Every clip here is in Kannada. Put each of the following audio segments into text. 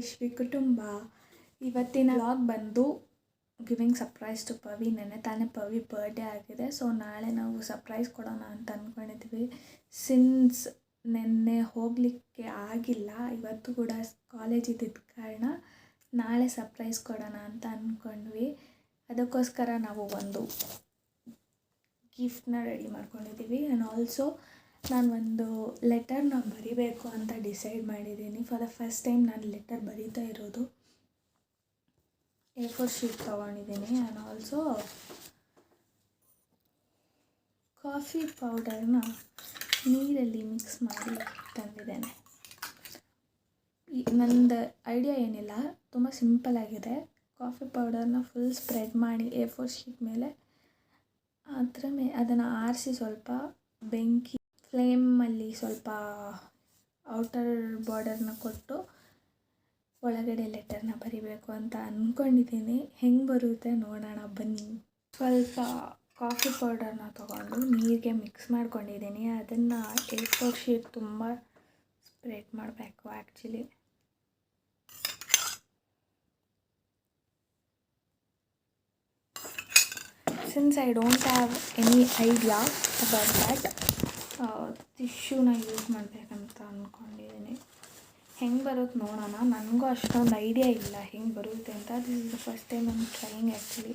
ಯಶ್ವಿ ಕುಟುಂಬ. ಇವತ್ತಿನ ವ್ಲಾಗ್ ಬಂದು ಗಿವಿಂಗ್ ಸರ್ಪ್ರೈಸ್ ಟು ಪವಿ. ನೆನ್ನೆ ತಾನೇ ಪವಿ ಬರ್ಡೇ ಆಗಿದೆ. ಸೊ ನಾಳೆ ನಾವು ಸರ್ಪ್ರೈಸ್ ಕೊಡೋಣ ಅಂತ ಅಂದ್ಕೊಂಡಿದ್ವಿ. ಸಿನ್ಸ್ ನೆನ್ನೆ ಹೋಗಲಿಕ್ಕೆ ಆಗಿಲ್ಲ, ಇವತ್ತು ಕೂಡ ಕಾಲೇಜ್ ಇದ್ದಿದ್ದ ಕಾರಣ ನಾಳೆ ಸರ್ಪ್ರೈಸ್ ಕೊಡೋಣ ಅಂತ ಅಂದ್ಕೊಂಡ್ವಿ. ಅದಕ್ಕೋಸ್ಕರ ನಾವು ಒಂದು ಗಿಫ್ಟ್ನ ರೆಡಿ ಮಾಡ್ಕೊಂಡಿದ್ದೀವಿ. ಆ್ಯಂಡ್ ಆಲ್ಸೋ ನಾನು ಒಂದು ಲೆಟರ್ನ ಬರಿಬೇಕು ಅಂತ ಡಿಸೈಡ್ ಮಾಡಿದ್ದೀನಿ. ಫಾರ್ ದ ಫಸ್ಟ್ ಟೈಮ್ ನಾನು ಲೆಟರ್ ಬರೀತಾ ಇರೋದು. A4 ಶೀಟ್ ತೊಗೊಂಡಿದ್ದೀನಿ. ಆ್ಯಂಡ್ ಆಲ್ಸೋ ಕಾಫಿ ಪೌಡರ್ನ ನೀರಲ್ಲಿ ಮಿಕ್ಸ್ ಮಾಡಿ ತಂದಿದ್ದೇನೆ. ನಂದು ಐಡಿಯಾ ಏನಿಲ್ಲ, ತುಂಬ ಸಿಂಪಲ್ಲಾಗಿದೆ. ಕಾಫಿ ಪೌಡರ್ನ ಫುಲ್ ಸ್ಪ್ರೆಡ್ ಮಾಡಿ A4 ಶೀಟ್ ಮೇಲೆ ಅದನ್ನು ಆರಿಸಿ ಸ್ವಲ್ಪ ಬೆಂಕಿ ಫ್ಲೇಮಲ್ಲಿ ಸ್ವಲ್ಪ ಔಟರ್ ಬಾರ್ಡರ್ನ ಕೊಟ್ಟು ಒಳಗಡೆ ಲೆಟರ್ನ ಬರಿಬೇಕು ಅಂತ ಅಂದ್ಕೊಂಡಿದ್ದೀನಿ. ಹೆಂಗೆ ಬರುತ್ತೆ ನೋಡೋಣ ಬನ್ನಿ. ಸ್ವಲ್ಪ ಕಾಫಿ ಪೌಡರ್ನ ತೊಗೊಂಡು ನೀರಿಗೆ ಮಿಕ್ಸ್ ಮಾಡ್ಕೊಂಡಿದ್ದೀನಿ. ಅದನ್ನು A4 ಶೀಟ್ ತುಂಬ ಸ್ಪ್ರೆಡ್ ಮಾಡಬೇಕು actually. Since I don't have any idea about that, ಟಿಶ್ಯೂನ ಯೂಸ್ ಮಾಡಬೇಕಂತ ಅಂದ್ಕೊಂಡಿದ್ದೀನಿ. ಹೆಂಗೆ ಬರುತ್ತೆ ನೋಡೋಣ. ನನಗೂ ಅಷ್ಟೊಂದು ಐಡಿಯಾ ಇಲ್ಲ ಹೆಂಗೆ ಬರುತ್ತೆ ಅಂತ. This is the first time I am trying actually.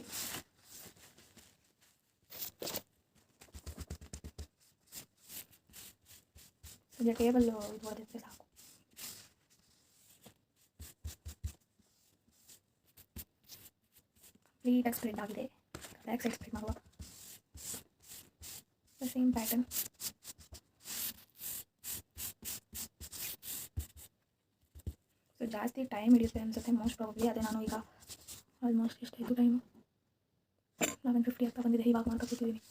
ಸದ್ಯ ಟೇಬಲ್ ಇದು ಹೊಡೆದಿದ್ರೆ ಸಾಕು. ಕಂಪ್ಲೀಟಾಗಿ ಸ್ಪ್ರೆಡ್ ಆಗಿದೆ. ಬ್ಯಾಕ್ ಸೈಡ್ ಸ್ಪ್ರೆಡ್ ಮಾಡುವ ದ ಸೇಮ್ ಪ್ಯಾಟರ್ನ್. ಸೊ ಜಾಸ್ತಿ ಟೈಮ್ ಹಿಡಿಯುತ್ತೆ ಅನಿಸುತ್ತೆ ಮೋಸ್ಟ್ ಪ್ರಾಬಬ್ಲಿ. ಅದೇ ನಾನು ಈಗ ಆಲ್ಮೋಸ್ಟ್ ಎಷ್ಟಾಯಿತು ಟೈಮು 11:50 ಆಗ್ತಾ ಬಂದಿದೆ. ಇವಾಗ ಮಾಡ್ತಾ ಕೂತಿದ್ದೀನಿ.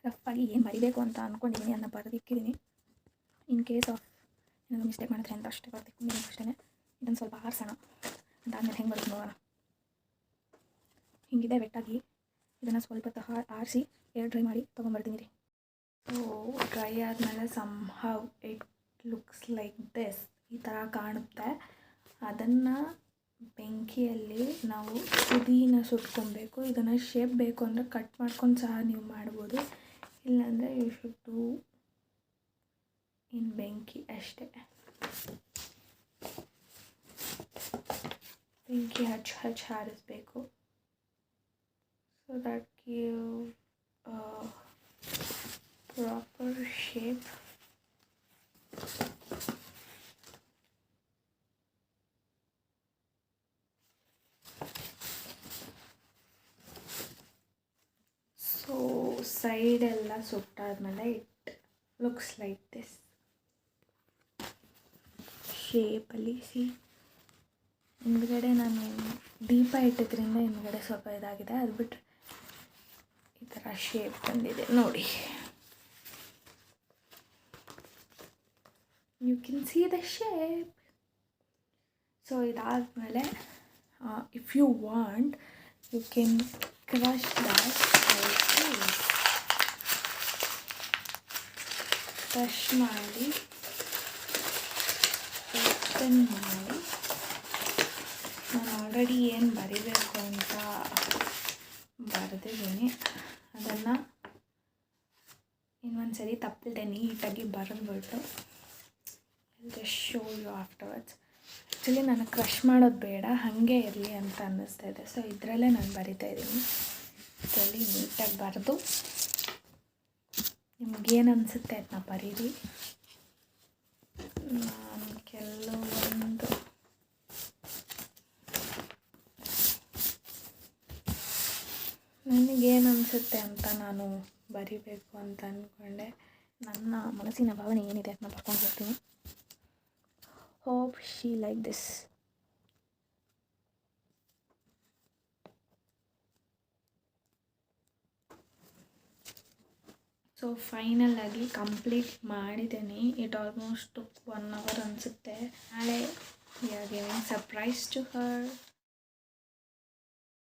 ರಫಾಗಿ ಏನು ಬರಿಬೇಕು ಅಂತ ಅಂದ್ಕೊಂಡಿದ್ದೀನಿ ಅದನ್ನ ಬರೆದಿಕ್ಕಿದ್ದೀನಿ. ಇನ್ ಕೇಸ್ ಆಫ್ ಏನಾದರೂ ಮಿಸ್ಟೇಕ್ ಮಾಡಿದ್ರೆ ಅಂತ ಅಷ್ಟೇ ಬರೆದಿಕ್ಕಿದ್ದೀನಿ ಅಷ್ಟೇ. ಇದನ್ನು ಸ್ವಲ್ಪ ಆರಿಸೋಣ, ಅದಾದಮೇಲೆ ಹೆಂಗೆ ಬರುತ್ತೆ ನೋಡೋಣ. ಹಿಂಗಿದೆ ವೆಟ್ಟಾಗಿ. ಇದನ್ನು ಸ್ವಲ್ಪ ಆರಿಸಿ ಏರ್ ಡ್ರೈ ಮಾಡಿ ತೊಗೊಂಬರ್ತೀನಿ ರೀ. ಸೊ ಡ್ರೈ ಆದಮೇಲೆ somehow it looks like this, ಈ ಥರ ಕಾಣುತ್ತೆ. ಅದನ್ನು ಬೆಂಕಿಯಲ್ಲಿ ನಾವು ತುದಿನ ಸುಟ್ಕೊಬೇಕು. ಇದನ್ನು ಶೇಪ್ ಬೇಕು ಅಂದರೆ ಕಟ್ ಮಾಡ್ಕೊಂಡು ಸಹ ನೀವು ಮಾಡ್ಬೋದು, ಇಲ್ಲಾಂದರೆ ಯು ಶುಡ್ ಡೂ ಇನ್ ಬೆಂಕಿ ಅಷ್ಟೇ. ಬೆಂಕಿ ಹಚ್ಚಿ ಹಾರಿಸ್ಬೇಕು. So that give proper shape. So ಸೈಡೆಲ್ಲ ಸುಟ್ಟಾದ್ಮೇಲೆ ಇಟ್ ಲುಕ್ಸ್ ಲೈಕ್ ದಿಸ್ ಶೇಪಲ್ಲಿ. ಸಿ ಹಿಂದ್ಗಡೆ ನಾನು ದೀಪ ಇಟ್ಟಿದ್ರಿಂದ ಹಿಂದ್ಗಡೆ ಸ್ವಲ್ಪ ಇದಾಗಿದೆ. ಅದು ಬಿಟ್ಟರೆ ಈ ಥರ ಶೇಪ್ ಬಂದಿದೆ ನೋಡಿ. You can see the shape. So ಇದಾದಮೇಲೆ if you want you can crush that. Crush ಮಾಡಿ ಓಪನ್ ಮಾಡಿ ನಾನು ಆಲ್ರೆಡಿ ಏನು ಬರಿಬೇಕು ಅಂತ ಬರೆದಿದ್ದೀನಿ. ಅದನ್ನು ಇನ್ನೊಂದು ಸರಿ ತಪ್ಪದೆ ನೀಟಾಗಿ ಬರೆದ್ಬಿಟ್ಟು just show you afterwards. Actually ನನಗೆ ಕ್ರಶ್ ಮಾಡೋದು ಬೇಡ, ಹಾಗೆ ಇರಲಿ ಅಂತ ಅನ್ನಿಸ್ತಾ ಇದೆ. ಸೊ ಇದರಲ್ಲೇ ನಾನು ಬರಿತಾ ಇದ್ದೀನಿ. ಇದರಲ್ಲಿ ನೀಟಾಗಿ ಬರೆದು ನಿಮಗೇನು ಅನಿಸುತ್ತೆ ಅದನ್ನ ಬರೀರಿ. ನಾನು ಕೆಲವೊಂದು ನನಗೇನು ಅನಿಸುತ್ತೆ ಅಂತ ನಾನು ಬರಿಬೇಕು ಅಂತ ಅಂದ್ಕೊಂಡೆ. ನನ್ನ ಮನಸ್ಸಿನ ಭಾವನೆ ಏನಿದೆ ಅದನ್ನ ಬರ್ಕೊಂಡು ಹೋಗ್ತೀನಿ. Hope she like this. So final ಆಗಿ ಕಂಪ್ಲೀಟ್ ಮಾಡಿದ್ದೀನಿ. ಇಟ್ ಆಲ್ಮೋಸ್ಟ್ 1 hour ಅನಿಸುತ್ತೆ. ನಾಳೆ we are giving surprise to her.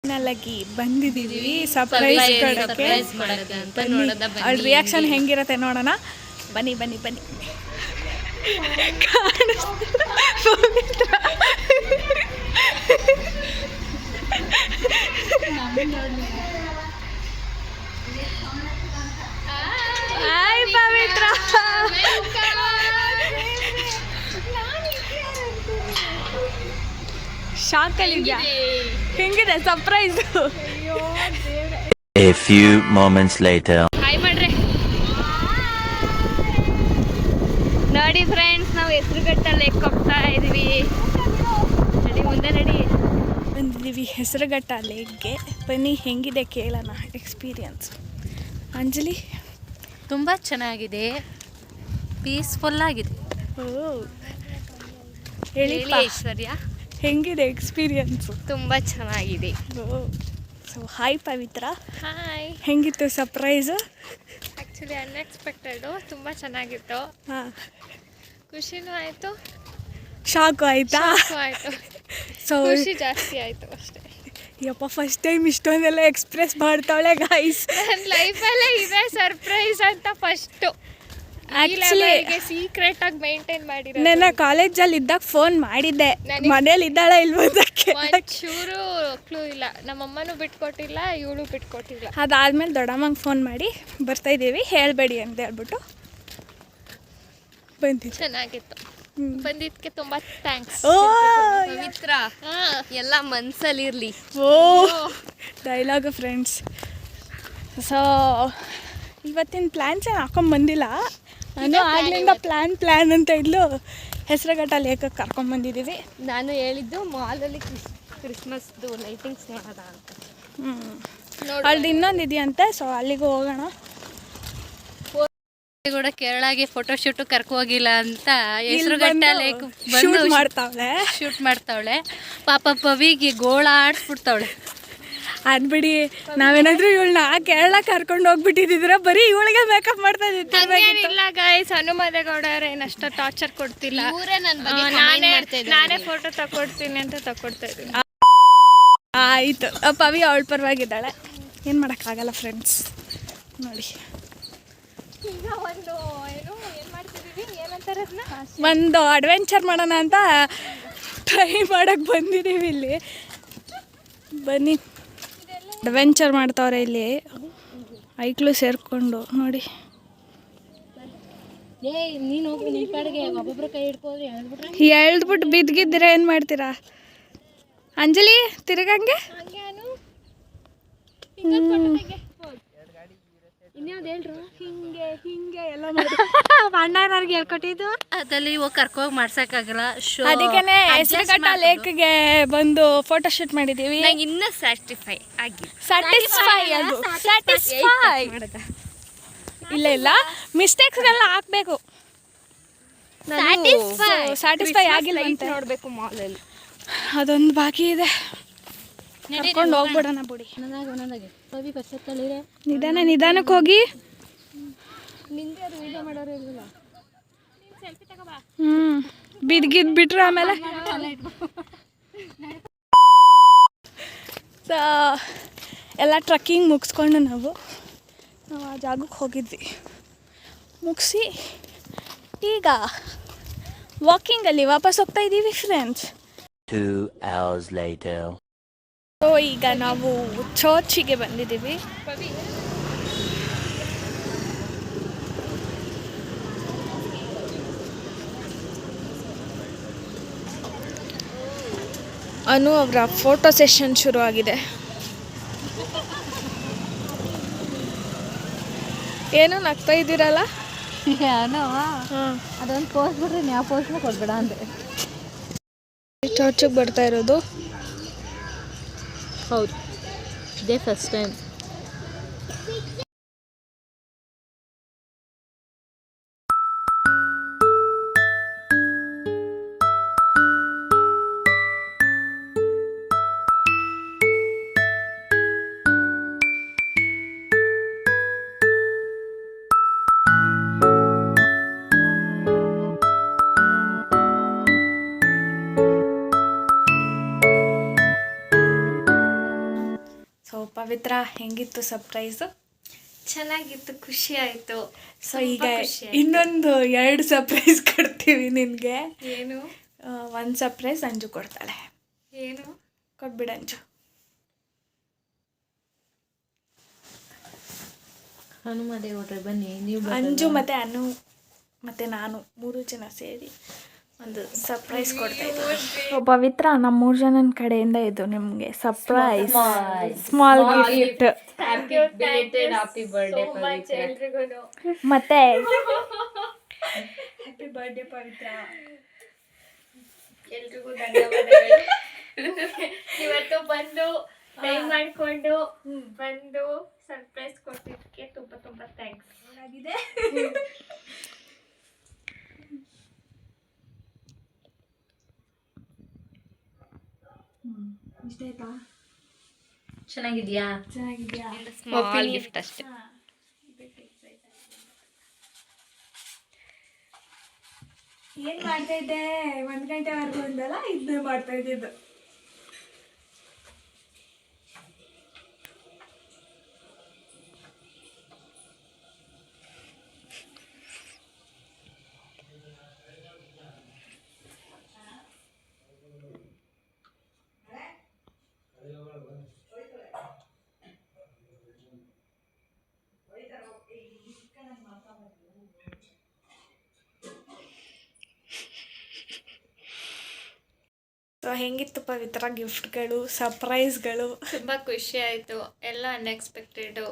Final ಆಗಿ ಬಂದಿದ್ದೀವಿ ಸರ್ಪ್ರೈಸ್ ಕೊಡೋಕ್ಕೆ. ಅವಳ ರಿಯಾಕ್ಷನ್ ಹೆಂಗಿರುತ್ತೆ ನೋಡೋಣ. ಬನ್ನಿ ಬನ್ನಿ ಬನ್ನಿ ಪವಿತ್ರ ಹಾಯ್ ಪವಿತ್ರ ಶಾಕಲ್ಲಿದ್ಯಾ ಹೆಂಗಿದೆ surprise A few moments later. Hi ಮಾಡ್ರಿ ನೋಡಿ ಫ್ರೆಂಡ್ಸ್ ನಾವು ಹೆಸರುಘಟ್ಟ ಲೇಕ್ ಹೋಗ್ತಾ ಇದೀವಿ ನಡಿ ಮುಂದೆ ನಡಿ ಬಂದಿದ್ದೀವಿ ಹೆಸರುಘಟ್ಟ ಲೇಕ್ಗೆ ಬನ್ನಿ ಹೆಂಗಿದೆ ಕೇಳೋಣ ಎಕ್ಸ್ಪೀರಿಯನ್ಸ್ ಅಂಜಲಿ ತುಂಬ ಚೆನ್ನಾಗಿದೆ ಪೀಸ್ಫುಲ್ ಆಗಿದೆ ಓ ಹೇಳಿ ಐಶ್ವರ್ಯ ಹೆಂಗಿದೆ ಎಕ್ಸ್ಪೀರಿಯನ್ಸು ತುಂಬ ಚೆನ್ನಾಗಿದೆ ಓ ಸೊ ಹಾಯ್ ಪವಿತ್ರ ಹಾಯ್ ಹೆಂಗಿತ್ತು ಸರ್ಪ್ರೈಸು ಆ್ಯಕ್ಚುಲಿ ಅನ್ಎಕ್ಸ್ಪೆಕ್ಟೆಡು ತುಂಬ ಚೆನ್ನಾಗಿತ್ತು ಹಾಂ ಖುಷಿನೂ ಆಯಿತು ಶಾಕು ಆಯಿತಾ ಆಯಿತು ಸೊ ಖುಷಿ ಜಾಸ್ತಿ ಆಯಿತು ಅಷ್ಟೇ ಯಪ್ಪ ಫಸ್ಟ್ ಟೈಮ್ ಇಷ್ಟೊಂದೆಲ್ಲ ಎಕ್ಸ್ಪ್ರೆಸ್ ಮಾಡ್ತಾವಳೆ ಗೈಸ್ ನನ್ನ ಲೈಫಲ್ಲೇ ಇದೆ ಸರ್ಪ್ರೈಸ್ ಅಂತ ಫಸ್ಟು ಆ್ಯಕ್ಚುಲಿ ಸೀಕ್ರೆಟ್ ಆಗಿ ಮೇಂಟೈನ್ ಮಾಡಿರೋ ನನ್ನ ಕಾಲೇಜಲ್ಲಿ ಇದ್ದಾಗ ಫೋನ್ ಮಾಡಿದ್ದೆ ಮನೇಲಿ ಇದ್ದಾಳೆ ಇಲ್ಬೋದಕ್ಕೆ ಒಂಚೂರು ಕ್ಲೂ ಇಲ್ಲ ನಮ್ಮಮ್ಮನೂ ಬಿಟ್ಕೊಟ್ಟಿಲ್ಲ ಇವಳು ಬಿಟ್ಕೊಟ್ಟಿಲ್ಲ ಅದಾದ್ಮೇಲೆ ದೊಡ್ಡಮ್ಮಂಗೆ ಫೋನ್ ಮಾಡಿ ಬರ್ತಾಯಿದ್ದೀವಿ ಹೇಳಬೇಡಿ ಅಂತ ಹೇಳ್ಬಿಟ್ಟು ಬಂದಿದ್ದೆ ಚೆನ್ನಾಗಿತ್ತು ಬಂದಿದ್ದಕ್ಕೆ ತುಂಬ ಥ್ಯಾಂಕ್ಸ್ ಓ ಪವಿತ್ರ ಎಲ್ಲ ಮನಸ್ಸಲ್ಲಿರಲಿ ಓ ಡೈಲಾಗ್ ಫ್ರೆಂಡ್ಸ್ ಸೊ ಇವತ್ತಿನ ಪ್ಲ್ಯಾನ್ಸ್ ಏನು ಹಾಕೊಂಬಂದಿಲ್ಲ ನಾನು ಆಗ್ಲಿಂದ ಪ್ಲ್ಯಾನ್ ಅಂತ ಇದ್ಲು ಹೆಸರುಘಟ್ಟ ಲೇಕಕ್ಕೆ ಕರ್ಕೊಂಬಂದಿದ್ದೀವಿ ನಾನು ಹೇಳಿದ್ದು ಮಾಲಲ್ಲಿ ಕ್ರಿಸ್ಮಸ್ದು ಲೈಟಿಂಗ್ಸ್ ನೋಡೋದ ಅಂತ ಅಲ್ಲಿ ಇನ್ನೊಂದು ಇದೆಯಂತೆ ಸೊ ಅಲ್ಲಿಗೂ ಹೋಗೋಣ ಕೂಡ ಕೇರಳಗೆ ಫೋಟೋ ಶೂಟ್ ಕರ್ಕೊ ಹೋಗಿಲ್ಲ ಅಂತ ಹೆಸರುಘಟ್ಟ ಲೇಕ್ ಶೂಟ್ ಮಾಡ್ತಾವಳೆ ಶೂಟ್ ಮಾಡ್ತಾವಳೆ ಪಾಪ ಪವಿಗೆ ಗೋಳ ಆಡಿಸ್ಬಿಡ್ತಾವಳೆ ಅದ್ಬಿಡಿ ನಾವೇನಾದ್ರೂ ಇವಳನ್ನ ಕೇರಳ ಕರ್ಕೊಂಡು ಹೋಗ್ಬಿಟ್ಟಿದ್ರೆ ಬರೀ ಇವಳಿಗೆ ಮೇಕಪ್ ಮಾಡ್ತಾ ಇಲ್ಲ ಗಾಯ್ಸ್ ಹನುಮದೇಗೌಡರು ಏನಷ್ಟು ಟಾರ್ಚರ್ ಕೊಡ್ತಿಲ್ಲ ನಾನೇ ಫೋಟೋ ತಗೊಡ್ತೀನಿ ಅಂತ ತಗೊಡ್ತಾ ಇದ್ದೀನಿ ಆಯಿತು ಪವಿ ಅವಳ ಪರವಾಗಿದ್ದಾಳೆ ಏನು ಮಾಡೋಕ್ಕಾಗಲ್ಲ ಫ್ರೆಂಡ್ಸ್ ನೋಡಿ ಈಗ ಒಂದು ಏನು ಮಾಡ್ತಿದ್ದೀವಿ ಏನಂತಾರೆ ಅದನ್ನ ಒಂದು ಅಡ್ವೆಂಚರ್ ಮಾಡೋಣ ಅಂತ ಟ್ರೈ ಮಾಡೋಕ್ಕೆ ಬಂದಿದ್ದೀವಿ ಇಲ್ಲಿ ಬನ್ನಿ ಅಡ್ವೆಂಚರ್ ಮಾಡ್ತಾವ್ರೆ ಇಲ್ಲಿ ಐಕ್ಳು ಸೇರಿಕೊಂಡು ನೋಡಿ ನೀನು ಹೋಗಿ ನಿಮ್ಮ ಕಡೆಗೆ ಒಬ್ಬೊಬ್ಬರು ಕೈ ಹಿಡ್ಕೋದ್ರೆ ಎಳ್ದ್ಬಿಟ್ಟು ಬಿದ್ದಿದ್ರೆ ಏನು ಮಾಡ್ತೀರಾ ಅಂಜಲಿ ತಿರುಗಂಗೆ ಇನ್ಯಾವ್ದು ಹೇಳ್ರು ಹಿಂಗೆ ಹಿಂಗೆ ಎಲ್ಲ ಮಾಡಿ ಅಣ್ಣನವ್ರಿಗೆ ಹೇಳ್ಕೊಟ್ಟಿದ್ದು ಅದಲ್ಲಿ ಹೋಗಿ ಕರ್ಕೋಗಿ ಮಾಡ್ಸೋಕ್ಕಾಗಲ್ಲ ಅದಕ್ಕೇನೆ ಹೆಸರುಘಟ್ಟ ಲೇಕ್ಗೆ ಬಂದು ಫೋಟೋ ಶೂಟ್ ಮಾಡಿದ್ದೀವಿ ನಂಗೆ ಇನ್ನೂ ಸ್ಯಾಟಿಸ್ಫೈ ಆಗಿ ಸ್ಯಾಟಿಸ್ಫೈ ಅದು ಸ್ಯಾಟಿಸ್ಫೈ ಇಲ್ಲ ಇಲ್ಲ ಮಿಸ್ಟೇಕ್ಸ್ನೆಲ್ಲ ಹಾಕ್ಬೇಕು ಸ್ಯಾಟಿಸ್ಫೈ ಆಗಿಲ್ಲ ಅಂತ ನೋಡಬೇಕು ಮಾಲಲ್ಲಿ ಅದೊಂದು ಬಾಕಿ ಇದೆ ಕರ್ಕೊಂಡು ಹೋಗ್ಬಿಡೋಣ ಬಿಡಿ ಒಂದೊಂದಾಗೆ ಪವಿ ಬಸ್ಸತ್ತಲ್ಲಿರೆ ನಿಧಾನಕ್ಕೆ ಹೋಗಿ ನಿಂದೆ ಅದು ವೀಡಿಯೋ ಮಾಡೋರು ಇರಲಿಲ್ಲ ಬಿದ್ಗಿದ್ ಬಿಟ್ರು ಆಮೇಲೆ ಎಲ್ಲ ಟ್ರಕ್ಕಿಂಗ್ ಮುಗಿಸ್ಕೊಂಡು ನಾವು ಆ ಜಾಗಕ್ಕೆ ಹೋಗಿದ್ವಿ ಮುಗಿಸಿ ಈಗ ವಾಕಿಂಗಲ್ಲಿ ವಾಪಸ್ ಹೋಗ್ತಾ ಇದ್ದೀವಿ ಫ್ರೆಂಡ್ಸ್ 2 hours later. ಸೊ ಈಗ ನಾವು ಚರ್ಚಿಗೆ ಬಂದಿದ್ದೀವಿ ಅನು ಅವರ ಫೋಟೋ ಸೆಷನ್ ಶುರು ಆಗಿದೆ ಏನೋ ನಗ್ತಾ ಇದ್ದೀರಲ್ಲ ಅದೊಂದು ಪೋಸ್ಟ್ ಬಿಡ್ರಿ ಯಾವ ಪೋಸ್ಟ್ನ ಕೊಡ್ಬೇಡ ಅಂದೆ ಚರ್ಚಿಗೆ ಬರ್ತಾ ಇರೋದು ಹೌದು ಇದೇ ಫಸ್ಟ್ ಟೈಮ್ ಪವಿತ್ರ ಹೆಂಗಿತ್ತು ಸರ್ಪ್ರೈಸು ಚೆನ್ನಾಗಿತ್ತು, ಖುಷಿ ಆಯಿತು. ಸೊ ಈಗ ಇನ್ನೊಂದು 2 ಸರ್ಪ್ರೈಸ್ ಕೊಡ್ತೀವಿ ನಿನಗೆ. ಏನು? 1 ಸರ್ಪ್ರೈಸ್ ಅಂಜು ಕೊಡ್ತಾಳೆ. ಏನು? ಕೊಟ್ಬಿಡು ಅಂಜು. ಹನುಮದೇವ್ರೆ ಬನ್ನಿ, ನೀವು ಅಂಜು ಮತ್ತು ಅನು ಮತ್ತು ನಾನು 3 ಜನ ಸೇರಿ ಒಂದು ಸರ್ಪ್ರೈಸ್ ಕೊಡ್ತಾ ಇದ್ದೀವಿ. ಸೊ ಪವಿತ್ರ, ನಮ್ಮ 3 ಜನನ ಕಡೆಯಿಂದ ಇದು ನಿಮಗೆ surprise small gift. Happy birthday ಮತ್ತೆ ಹ್ಯಾಪಿ ಬರ್ಡೇ ಪವಿತ್ರ. ಎಲ್ರಿಗೂ ಧನ್ಯವಾದಗಳು. ಇವತ್ತು ಬಂದು ಟೈಮ್ ಮಾಡಿಕೊಂಡು ಬಂದು ಸರ್ಪ್ರೈಸ್ ಕೊಟ್ಟಿದ್ದಕ್ಕೆ ತುಂಬ ತುಂಬ ಥ್ಯಾಂಕ್ಸ್. ಆಗಿದೆ. ಇಷ್ಟ ಆಯ್ತಾ? ಚೆನ್ನಾಗಿದ್ಯಾ? ಚೆನ್ನಾಗಿದ್ಯಾ? ಸ್ಮಾಲ್ ಗಿಫ್ಟ್ ಅಷ್ಟೇ. ಏನು ಮಾಡ್ತಾ ಇದ್ದೆ? 1 ಗಂಟೆವರೆಗೂ ಒಂದಲ್ಲ ಇದನ್ನೇ ಮಾಡ್ತಾ ಇದ್ದಿದ್ದು. ಸೊ ಹೆಂಗಿತ್ತು ಪವಿತ್ರ ಗಿಫ್ಟ್ಗಳು, ಸರ್ಪ್ರೈಸ್ಗಳು? ತುಂಬ ಖುಷಿ ಆಯಿತು. ಎಲ್ಲ ಅನ್ಎಕ್ಸ್ಪೆಕ್ಟೆಡು.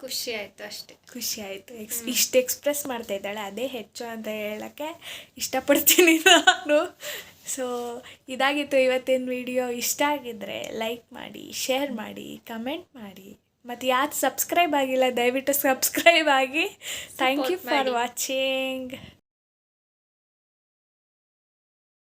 ಖುಷಿ ಆಯಿತು ಅಷ್ಟೇ. ಖುಷಿ ಆಯಿತು. ಇಷ್ಟು ಎಕ್ಸ್ಪ್ರೆಸ್ ಮಾಡ್ತಾ ಇದ್ದಾಳೆ, ಅದೇ ಹೆಚ್ಚು ಅಂತ ಹೇಳೋಕ್ಕೆ ಇಷ್ಟಪಡ್ತೀನಿ ನಾನು. ಸೊ ಇದಾಗಿತ್ತು ಇವತ್ತಿನ ವಿಡಿಯೋ. ಇಷ್ಟ ಆಗಿದ್ದರೆ ಲೈಕ್ ಮಾಡಿ, ಶೇರ್ ಮಾಡಿ, ಕಮೆಂಟ್ ಮಾಡಿ. ಮತ್ತು ಯಾರು ಸಬ್ಸ್ಕ್ರೈಬ್ ಆಗಿಲ್ಲ ದಯವಿಟ್ಟು ಸಬ್ಸ್ಕ್ರೈಬ್ ಆಗಿ. Thank you for watching.